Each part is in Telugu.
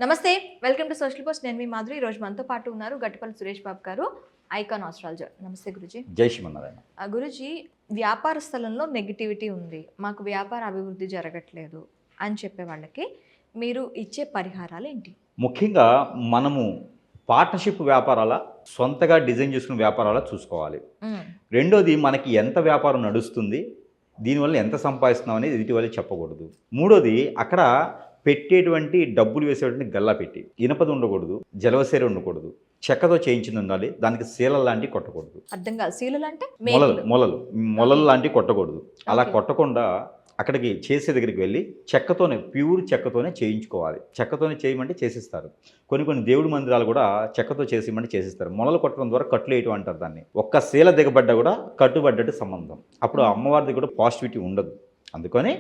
నమస్తే, వెల్కమ్ టు సోషల్ పోస్ట్. నేను మీ మాధురి. ఈరోజు మనతో పాటు ఉన్నారు గట్టిపల్లి సురేష్ బాబు గారు, ఐకాన్ ఆస్ట్రాలజర్. నమస్తే గురుజీ. జై శ్రీమన్నారాయణ. గురుజీ, వ్యాపార స్థలంలో నెగిటివిటీ ఉంది, మాకు వ్యాపార అభివృద్ధి జరగట్లేదు అని చెప్పే వాళ్ళకి మీరు ఇచ్చే పరిహారాలు ఏంటి? ముఖ్యంగా మనము పార్ట్నర్షిప్ వ్యాపారాల, సొంతగా డిజైన్ చేసుకున్న వ్యాపారాల చూసుకోవాలి. రెండోది, మనకి ఎంత వ్యాపారం నడుస్తుంది, దీనివల్ల ఎంత సంపాదిస్తున్నాం అనేది ఎదుటి వాళ్ళకి చెప్పకూడదు. మూడోది, అక్కడ పెట్టేటువంటి డబ్బులు వేసేటువంటి గల్లా పెట్టి ఇనపది ఉండకూడదు, జలవసేర ఉండకూడదు, చెక్కతో చేయించింది ఉండాలి. దానికి శీలలు లాంటివి కొట్టకూడదు. అర్థం కాదు. శీలలు అంటే మొలలు లాంటివి కొట్టకూడదు. అలా కొట్టకుండా అక్కడికి చేసే దగ్గరికి వెళ్ళి చెక్కతోనే, ప్యూర్ చెక్కతోనే చేయించుకోవాలి. చెక్కతోనే చేయమంటే చేసిస్తారు. కొన్ని దేవుడి మందిరాలు కూడా చెక్కతో చేసేయమంటే చేసిస్తారు. మొలలు కొట్టడం ద్వారా కట్లు వేయటం అంటారు దాన్ని. ఒక్క శీల దిగబడ్డా కూడా కట్టుబడ్డట్టు సంబంధం. అప్పుడు అమ్మవారిది కూడా పాజిటివిటీ ఉండదు. అందుకని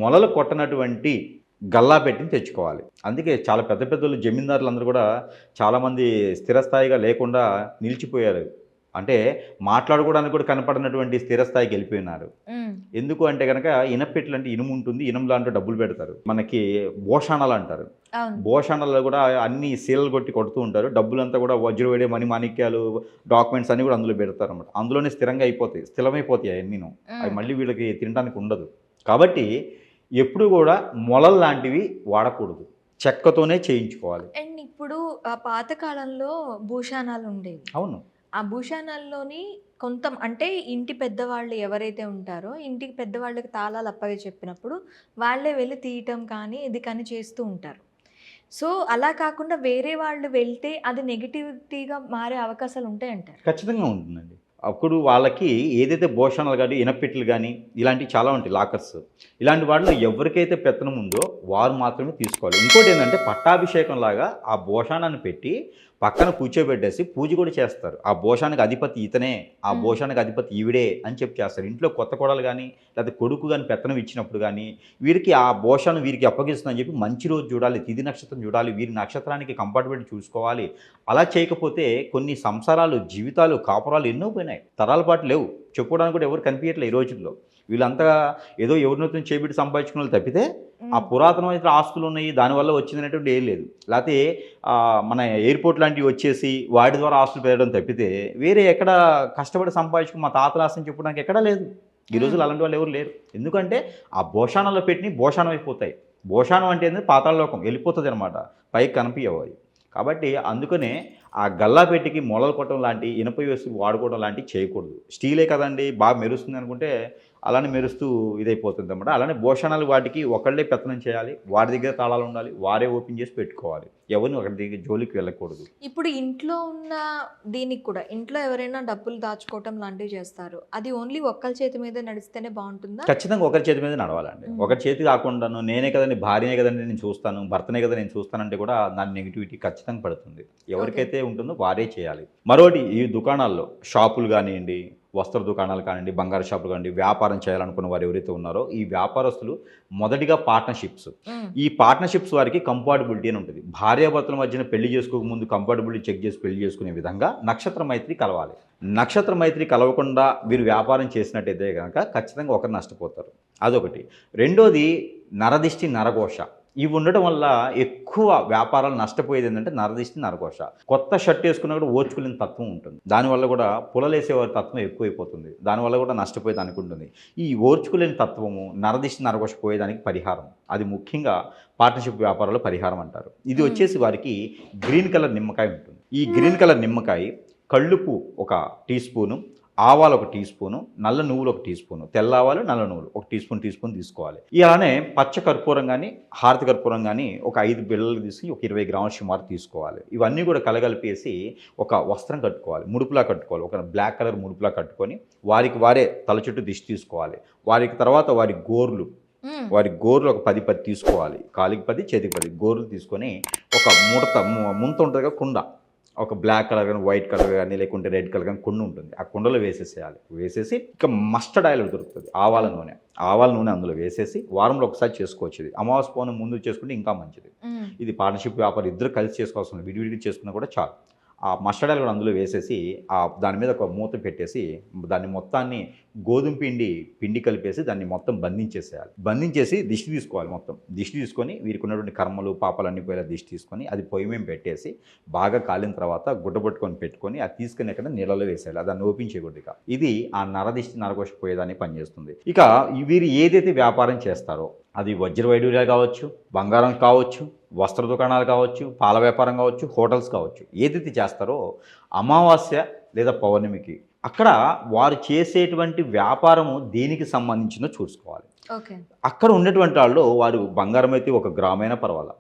మొలలు కొట్టనటువంటి గల్లా పెట్టిని తెచ్చుకోవాలి. అందుకే చాలా పెద్ద పెద్దలు జమీందారులు అందరూ కూడా చాలామంది స్థిరస్థాయిగా లేకుండా నిలిచిపోయారు. అంటే మాట్లాడుకోవడానికి కూడా కనపడినటువంటి స్థిరస్థాయికి వెళ్ళిపోయినారు. ఎందుకు అంటే కనుక ఇనపెట్లు అంటే ఇనుము ఉంటుంది, ఇనుము లాంటి డబ్బులు పెడతారు. మనకి భోషాణాలు అంటారు. భోషాణాలలో కూడా అన్ని సీలలు కొడుతూ ఉంటారు. డబ్బులంతా కూడా వజ్రవేడే మణి మాణిక్యాలు, డాక్యుమెంట్స్ అన్ని కూడా అందులో పెడతారు అన్నమాట. అందులోనే స్థిరంగా అయిపోతాయి, స్థిరమైపోతాయి అవన్నీను. అవి మళ్ళీ వీళ్ళకి తినడానికి ఉండదు. కాబట్టి ఎప్పుడు కూడా మొలలు లాంటివి వాడకూడదు, చెక్కతోనే చేయించుకోవాలి. అండ్ ఇప్పుడు పాతకాలంలో భూషాణాలు ఉండేవి. అవును. ఆ భూషాణాల్లోని కొంత అంటే ఇంటి పెద్దవాళ్ళు ఎవరైతే ఉంటారో, ఇంటికి పెద్దవాళ్ళకి తాళాలు అప్పగా చెప్పినప్పుడు వాళ్ళే వెళ్ళి తీయటం కానీ ఇది కానీ చేస్తూ ఉంటారు. సో అలా కాకుండా వేరే వాళ్ళు వెళ్తే అది నెగిటివిటీగా మారే అవకాశాలు ఉంటాయంటారు. ఖచ్చితంగా ఉంటుందండి. అప్పుడు వాళ్ళకి ఏదైతే భోషణాలు కానీ, ఇనపెట్లు కానీ, ఇలాంటివి చాలా ఉంటాయి, లాకర్స్. ఇలాంటి వాటిలో ఎవరికైతే పెత్తనం ఉందో వారు మాత్రమే తీసుకోవాలి. ఇంకోటి ఏంటంటే, పట్టాభిషేకం లాగా ఆ భోషాణాన్ని పెట్టి పక్కన కూర్చోబెట్టేసి పూజ కూడా చేస్తారు. ఆ భోషానికి అధిపతి ఇతనే, ఆ భోషానికి అధిపతి ఈవిడే అని చెప్పి చేస్తారు. ఇంట్లో కొత్త కోడలు కానీ లేకపోతే కొడుకు కానీ పెత్తనం ఇచ్చినప్పుడు కానీ వీరికి ఆ భోషాన్ని వీరికి అప్పగిస్తుందని చెప్పి మంచి రోజు చూడాలి, తిథి నక్షత్రం చూడాలి, వీరి నక్షత్రానికి కంపార్ట్మెంట్ చూసుకోవాలి. అలా చేయకపోతే కొన్ని సంసారాలు, జీవితాలు, కాపురాలు ఎన్నో పోయినాయి. తరాల పాటు లేవు, చెప్పుకోవడానికి కూడా ఎవరు కనిపించట్లేదు ఈ రోజుల్లో. వీళ్ళంతా ఏదో ఎవరినొత్తం చేపెట్టి సంపాదించుకున్న వాళ్ళు తప్పితే ఆ పురాతనమైన ఆస్తులు ఉన్నాయి, దానివల్ల వచ్చిందనేటువంటి ఏం లేదు. లేకపోతే మన ఎయిర్పోర్ట్ లాంటివి వచ్చేసి వాటి ద్వారా ఆస్తులు పెరగడం తప్పితే వేరే ఎక్కడ కష్టపడి సంపాదించుకుని మా తాతల ఆస్తిని చెప్పడానికి ఎక్కడా లేదు. ఈ రోజులు అలాంటి వాళ్ళు ఎవరు లేరు. ఎందుకంటే ఆ భోషాణంలో పెట్టి భోషాణం అయిపోతాయి. భోషాణం అంటే ఏంటంటే పాతాళలోకం వెళ్ళిపోతుంది అనమాట, పైకి కనిపించవు అవి. కాబట్టి అందుకనే ఆ గల్లాపెట్టికి మొలలు కొట్టడం లాంటి, ఇనుప వస్తువులు వాడుకోవడం లాంటివి చేయకూడదు. స్టీలే కదండి బాగా మెరుస్తుంది అనుకుంటే అలానే మెరుస్తూ ఇదైపోతుంది అన్నమాట. అలానే భోషణాలు వాటికి ఒకళ్ళే పెత్తనం చేయాలి, వారి దగ్గర తాళాలు ఉండాలి, వారే ఓపెన్ చేసి పెట్టుకోవాలి. ఎవరిని ఒకరి దగ్గర జోలికి వెళ్ళకూడదు. ఇప్పుడు ఇంట్లో ఉన్న దీనికి కూడా, ఇంట్లో ఎవరైనా డబ్బులు దాచుకోవటం లాంటివి చేస్తారు, అది ఓన్లీ ఒక్కరి చేతి మీద నడిస్తేనే బాగుంటుందా? ఖచ్చితంగా ఒకరి చేతి మీద నడవాలండి. ఒకరి చేతి కాకుండాను నేనే కదండి, భార్యనే కదండి నేను చూస్తాను, భర్తనే కదా నేను చూస్తానంటే కూడా దాని నెగిటివిటీ ఖచ్చితంగా పడుతుంది. ఎవరికైతే ఉంటుందో వారే చేయాలి. మరోటి, ఈ దుకాణాల్లో, షాపులు కానివ్వండి, వస్త్ర దుకాణాలు కానివ్వండి, బంగారు షాపులు కానివ్వండి, వ్యాపారం చేయాలనుకున్న వారు ఎవరైతే ఉన్నారో ఈ వ్యాపారస్తులు మొదటిగా పార్ట్నర్షిప్స్, ఈ పార్ట్నర్షిప్స్ వారికి కంపాటబిలిటీ అని ఉంటుంది. భార్యాభర్తల మధ్యన పెళ్లి చేసుకోకముందు కంపాటబిలిటీ చెక్ చేసి పెళ్లి చేసుకునే విధంగా నక్షత్ర మైత్రి కలవాలి. నక్షత్ర మైత్రి కలవకుండా మీరు వ్యాపారం చేసినట్టయితే కనుక ఖచ్చితంగా ఒకరు నష్టపోతారు. అదొకటి. రెండోది, నరదిష్టి, నరఘోష. ఇవి ఉండడం వల్ల ఎక్కువ వ్యాపారాలు నష్టపోయేది ఏంటంటే నరదిష్టి, నరఘోష. కొత్త షర్ట్ వేసుకున్నా కూడా ఓర్చుకునే తత్వం ఉంటుంది. దానివల్ల కూడా పులలేసేవారి తత్వం ఎక్కువైపోతుంది. దానివల్ల కూడా నష్టపోయేదానికి ఉంటుంది. ఈ ఓర్చుకులేని తత్వము, నరదిష్టి, నరఘోష పోయేదానికి పరిహారం, అది ముఖ్యంగా పార్ట్నర్షిప్ వ్యాపారాల్లో పరిహారం అంటారు. ఇది వచ్చేసి వారికి గ్రీన్ కలర్ నిమ్మకాయ ఉంటుంది. ఈ గ్రీన్ కలర్ నిమ్మకాయ, కళ్ళుపు ఒక టీ స్పూను, ఆవాలు ఒక టీ స్పూను, నల్ల నువ్వులు ఒక టీ స్పూను, తెల్ల ఆవాలు, నల్ల నువ్వులు ఒక టీ స్పూన్ తీసుకోవాలి. ఇలానే పచ్చ కర్పూరం కానీ, హారతి కర్పూరం కానీ ఒక 5 బిళ్ళలు తీసుకుని ఒక 20 గ్రాముల సుమారు తీసుకోవాలి. ఇవన్నీ కూడా కలగలిపేసి ఒక వస్త్రం కట్టుకోవాలి, ముడుపులా కట్టుకోవాలి. ఒక బ్లాక్ కలర్ ముడుపులా కట్టుకొని వారికి వారే తల చుట్టూ దిష్టి తీసుకోవాలి. వారికి తర్వాత వారి గోర్లు ఒక 10 తీసుకోవాలి. కాలికి 10, చేతికి 10 గోర్లు తీసుకొని ఒక ముంత ఉంటుంది కదా, కుండ, ఒక బ్లాక్ కలర్ కానీ, వైట్ కలర్ కానీ, లేకుంటే రెడ్ కలర్ కానీ కుండ ఉంటుంది. ఆ కుండలో వేసేసేయాలి. వేసేసి ఇక మస్టర్డ్ ఆయిల్ దొరుకుతుంది, ఆవాల నూనె అందులో వేసేసి వారంలో ఒకసారి చేసుకోవచ్చు. ఇది అమావాస్య పౌర్ణమి ముందు చేసుకుంటే ఇంకా మంచిది. ఇది పార్ట్నర్షిప్ వ్యాపారం ఇద్దరు కలిసి చేసుకోవాల్సింది, విడివిడిగా చేసుకున్నా కూడా చాలు. ఆ మస్టర్డ్ ఆయిల్ కూడా అందులో వేసేసి దాని మీద ఒక మూత పెట్టేసి దాన్ని మొత్తాన్ని గోధుమ పిండి కలిపేసి దాన్ని మొత్తం బంధించేసి దిష్టి తీసుకోవాలి. మొత్తం దిష్టి తీసుకొని వీరికి ఉన్నటువంటి కర్మలు పాపాలన్నీ పోయేలా దిష్టి తీసుకొని అది పొయ్యి మీద పెట్టేసి బాగా కాలిన తర్వాత గుడ్డ పట్టుకొని పెట్టుకొని అది తీసుకుని ఎక్కడ నీళ్ళలో వేసేయాలి. దాన్ని ఓపించకూడదు. ఇక ఇది ఆ నరదిష్టి నరకోశ పోయేదాన్ని పనిచేస్తుంది. ఇక వీరు ఏదైతే వ్యాపారం చేస్తారో అది వజ్ర వైడూర్యాలు కావచ్చు, బంగారం కావచ్చు, వస్త్ర దుకాణాలు కావచ్చు, పాల వ్యాపారం కావచ్చు, హోటల్స్ కావచ్చు, ఏదైతే చేస్తారో అమావాస్య లేదా పౌర్ణమికి అక్కడ వారు చేసేటువంటి వ్యాపారము దేనికి సంబంధించిందో చూసుకోవాలి. ఓకే. అక్కడ ఉన్నటువంటి వాళ్ళు వారు బంగారం అయితే 1 గ్రామైనా పర్వాలా,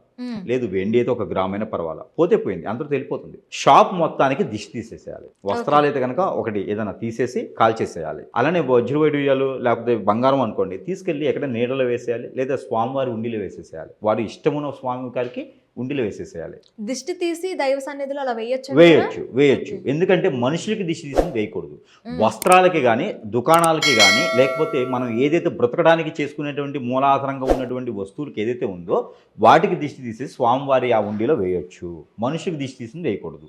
లేదు వెండి అయితే 1 గ్రామైనా పర్వాలా, పోతే పోయింది, అందరూ తెలిపోతుంది. షాప్ మొత్తానికి దిష్టి తీసేసేయాలి. వస్త్రాలు అయితే కనుక ఒకటి ఏదైనా తీసేసి కాల్చేసేయాలి. అలానే వజ్రవైడూర్యాలు లేకపోతే బంగారం అనుకోండి తీసుకెళ్ళి ఎక్కడ నీడలో వేసేయాలి, లేదా స్వామివారి ఉండిలో వేసేసేయాలి. వారి ఇష్టమున్న స్వామి గారికి ఉండిలో వేసేసేయాలి. దిష్టి తీసి దైవ సన్నిధిలో అలా వేయొచ్చు. ఎందుకంటే మనుషులకి దిష్టి తీసి వేయకూడదు. వస్త్రాలకి కానీ, దుకాణాలకి కానీ, లేకపోతే మనం ఏదైతే బ్రతకడానికి చేసుకునేటువంటి మూలాధారంగా ఉన్నటువంటి వస్తువులకి ఏదైతే ఉందో వాటికి దిష్టి తీసి స్వామివారి ఆ ఉండిలో వేయొచ్చు. మనుషులకి దిష్టి తీసి వేయకూడదు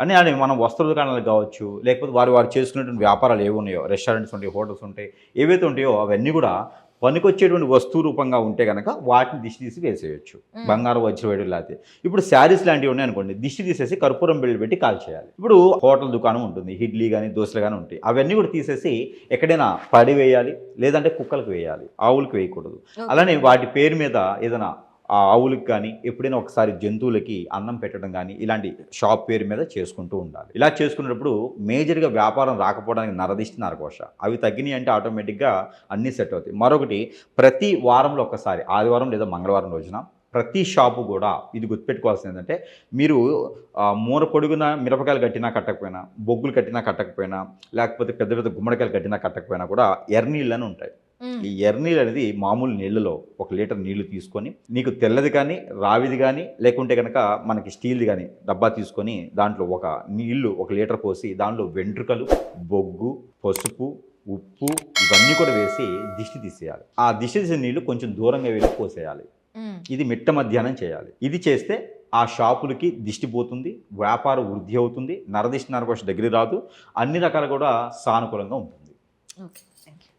అని మనం వస్త్ర దుకాణాలకు కావచ్చు, లేకపోతే వారు చేసుకునేటువంటి వ్యాపారాలు ఏవి ఉన్నాయో, రెస్టారెంట్స్ ఉంటాయి, హోటల్స్ ఉంటాయి, ఏవైతే ఉంటాయో అవన్నీ కూడా పనికొచ్చేటువంటి వస్తువు రూపంగా ఉంటే కనుక వాటిని దిష్టి తీసి వేసేయచ్చు. బంగారం వజ్రవైడూర్యాలు లాంటివి. ఇప్పుడు శారీస్ లాంటివి ఉన్నాయి అనుకోండి, దిష్టి తీసేసి కర్పూరం బిళ్ళ పెట్టి కాల్చేయాలి. ఇప్పుడు హోటల్ దుకాణం ఉంటుంది, ఇడ్లీ కానీ దోశలు కానీ ఉంటాయి, అవన్నీ కూడా తీసేసి ఎక్కడైనా పడివేయాలి, లేదంటే కుక్కలకు వేయాలి, ఆవులకు వేయకూడదు. అలానే వాటి పేరు మీద ఏదైనా ఆ ఆవులకు కానీ ఎప్పుడైనా ఒకసారి జంతువులకి అన్నం పెట్టడం కానీ ఇలాంటి షాప్ పేరు మీద చేసుకుంటూ ఉండాలి. ఇలా చేసుకున్నప్పుడు మేజర్గా వ్యాపారం రాకపోవడానికి నరదిష్టి నరకోశ అవి తగ్గినాయి అంటే ఆటోమేటిక్గా అన్నీ సెట్ అవుతాయి. మరొకటి, ప్రతి వారంలో ఒకసారి ఆదివారం లేదా మంగళవారం రోజున ప్రతి షాపు కూడా ఇది గుర్తుపెట్టుకోవాల్సింది ఏంటంటే, మీరు మూర పొడుగున మిరపకాయలు కట్టినా కట్టకపోయినా, బొగ్గులు కట్టినా కట్టకపోయినా, లేకపోతే పెద్ద పెద్ద గుమ్మడికాయలు కట్టినా కట్టకపోయినా కూడా ఎర్రనీళ్ళు అని ఉంటాయి. ఈ ఎర్రనీళ్ళు అనేది మామూలు నీళ్ళలో 1 లీటర్ నీళ్లు తీసుకొని, నీకు తెల్లది కానీ రావిది కానీ లేకుంటే కనుక మనకి స్టీల్ది కానీ డబ్బా తీసుకొని దాంట్లో 1 లీటర్ పోసి దాంట్లో వెంట్రుకలు, బొగ్గు, పసుపు, ఉప్పు ఇవన్నీ కూడా వేసి దిష్టి తీసేయాలి. ఆ దిష్టి తీసిన నీళ్లు కొంచెం దూరంగా వెళ్ళి పోసేయాలి. ఇది మిట్ట మధ్యాహ్నం చేయాలి. ఇది చేస్తే ఆ షాపులకి దిష్టి పోతుంది, వ్యాపార వృద్ధి అవుతుంది, నరదిష్టి నరకోశ దగ్గర రాదు, అన్ని రకాలు కూడా సానుకూలంగా ఉంటుంది. Okay, thank you.